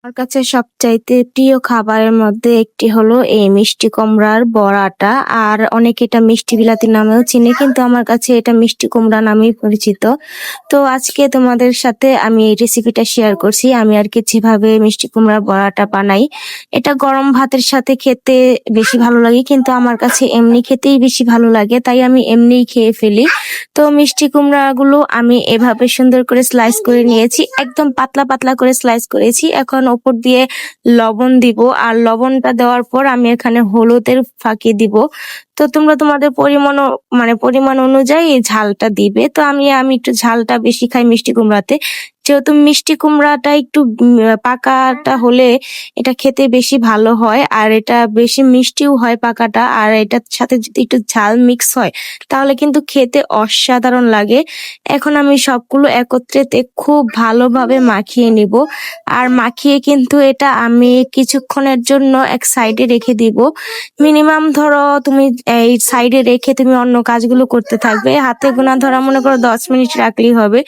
আমার কাছে সবচাইতে প্রিয় খাবারের মধ্যে একটি হলো এই মিষ্টি কুমড়ার বড়াটা। আর অনেকে এটা মিষ্টি বিলাতি নামেও চিনে, কিন্তু আমার কাছে এটা মিষ্টি কুমড়া নামেই পরিচিত। তো আজকে তোমাদের সাথে আমি এই রেসিপিটা শেয়ার করছি। আমি আর কি যেভাবে মিষ্টি কুমড়ার বড়াটা বানাই, এটা গরম ভাতের সাথে খেতে বেশি ভালো লাগে, কিন্তু আমার কাছে এমনি খেতেই বেশি ভালো লাগে, তাই আমি এমনিই খেয়ে ফেলি। তো মিষ্টি কুমড়াগুলো আমি এভাবে সুন্দর করে স্লাইস করে নিয়েছি, একদম পাতলা পাতলা করে স্লাইস করেছি। এখন ওপর দিয়ে লবণ দিব, আর লবণটা দেওয়ার পর আমি এখানে হলুদের ফাঁকি দিব। তো তোমরা তোমাদের পরিমাণ অনুযায়ী এই ঝালটা দিবে। তো আমি একটু ঝালটা বেশি খাই মিষ্টি কুমড়াতে, যেহেতু মিষ্টি কুমড়াটা একটু পাকাটা হলে এটা খেতে বেশি ভালো হয়, আর এটা বেশি মিষ্টিও হয় পাকাটা। আর এটার সাথে যদি একটু ঝাল মিক্স হয় তাহলে কিন্তু খেতে অসাধারণ লাগে। এখন আমি সবগুলো একত্রেতে খুব ভালোভাবে মাখিয়ে নিব, আর মাখিয়ে কিন্তু এটা আমি কিছুক্ষণের জন্য এক সাইডে রেখে দিব। মিনিমাম ধরো তুমি এই সাইডে রেখে তুমি অন্য কাজগুলো করতে থাকবে, হাতে গোনা ধরা মনে করো 10 মিনিট রাখলেই হবে।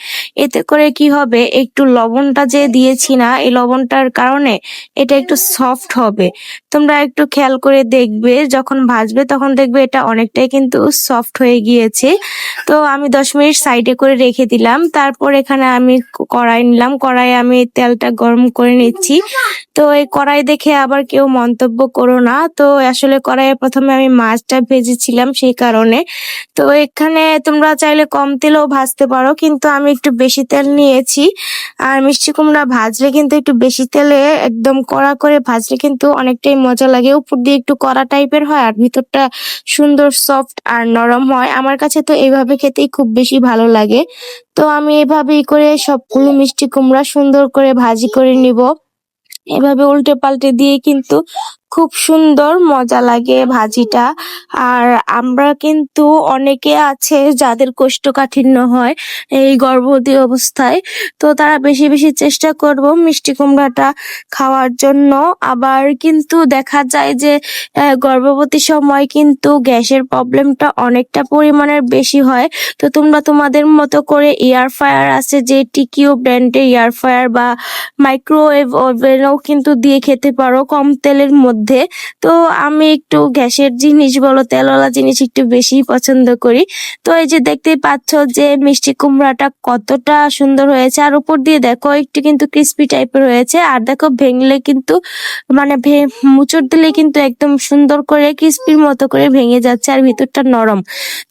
এতে করে কি হবে, একটু লবণটা যে দিয়েছি না, এই লবণটার কারণে এটা একটু সফট হবে। তোমরা একটু খেয়াল করে দেখবে, যখন ভাজবে তখন দেখবে এটা অনেকটাই কিন্তু সফট হয়ে গিয়েছে। তো আমি 10 মিনিট সাইডে করে রেখে দিলাম। তারপর এখানে আমি কড়াই নিলাম, কড়াইয়ে আমি তেলটা গরম করে নিচ্ছি। তো এই কড়াই দেখে আবার কেউ মন্তব্য করো না, তো আসলে কড়াইয়ে প্রথমে আমি মাছটা ভেজেছিলাম সেই কারণে। তো এখানে তোমরা চাইলে কম তেলেও ভাজতে পারো, কিন্তু আমি একটু বেশি তেল নিয়েছি। আর মিষ্টি কুমড়া ভাজলে কিন্তু একটু বেশি তেলে একদম কড়া করে ভাজলে কিন্তু অনেকটাই মজা লাগে। উপর দিয়ে একটু কড়া টাইপের হয় আর ভিতরটা সুন্দর সফট আর নরম হয়। আমার কাছে তো এইভাবে খেতেই খুব বেশি ভালো লাগে। তো আমি এভাবেই করে সবগুলো মিষ্টি কুমড়া সুন্দর করে ভাজি করে নিব। এভাবে উল্টে পাল্টে দিয়ে কিন্তু খুব সুন্দর মজা লাগে ভাজিটা। আর আমরা কিন্তু অনেকে আছে যাদের কোষ্ঠকাঠিন্য হয় এই গর্ভবতী অবস্থায়, তো তারা বেশি বেশি চেষ্টা করব মিষ্টি কুমড়াটা খাওয়ার জন্য। আবার কিন্তু দেখা যায় যে গর্ভবতী সময় কিন্তু গ্যাসের প্রবলেমটা অনেকটা পরিমাণের বেশি হয়। তো তোমরা তোমাদের মতো করে এয়ার ফ্রায়ার আছে, যে টিকিও ব্র্যান্ডের এয়ার ফ্রায়ার বা মাইক্রোওয়েভ ওভেনও কিন্তু দিয়ে খেতে পারো কম তেলের মধ্যে। তো আমি একটু গ্যাসের জিনিস বলো তেলওয়ালা জিনিস একটু বেশি পছন্দ করি। তো এই যে দেখতেই পাচ্ছ যে মিষ্টি কুমড়াটা কতটা সুন্দর হয়েছে, আর উপর দিয়ে দেখো একটু কিন্তু ক্রিস্পি টাইপের হয়েছে। আর দেখো ভেঙলে কিন্তু মুচড় দিলে কিন্তু একদম সুন্দর করে ক্রিস্পির মতো করে ভেঙে যাচ্ছে, আর ভিতরটা নরম।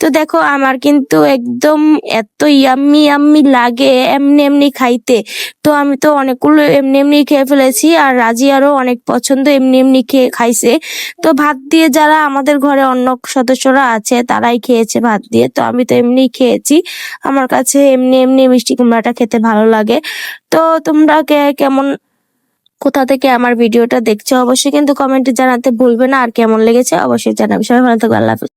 তো দেখো আমার কিন্তু একদম এত ইয়াম্মি ইয়াম্মি লাগে এমনি এমনি খাইতে। তো আমি তো অনেকগুলো এমনি এমনি খেয়ে ফেলেছি, আর রাজিয়ারও অনেক পছন্দ, এমনি এমনি খেয়ে খাইছে। তো ভাত দিয়ে যারা আমাদের ঘরে অন্য সদস্যরা আছে তারাই খেয়েছে ভাত দিয়ে, তো আমি তো এমনি খেয়েছি। আমার কাছে এমনি এমনি মিষ্টি কুমড়াটা খেতে ভালো লাগে। তো তোমরা কেমন কোথা থেকে আমার ভিডিওটা দেখছো অবশ্যই কিন্তু কমেন্টে জানাতে ভুলবে না, আর কেমন লেগেছে অবশ্যই জানাবে। সবাই ভালো থাকবে, আল্লাহ হাফেজ।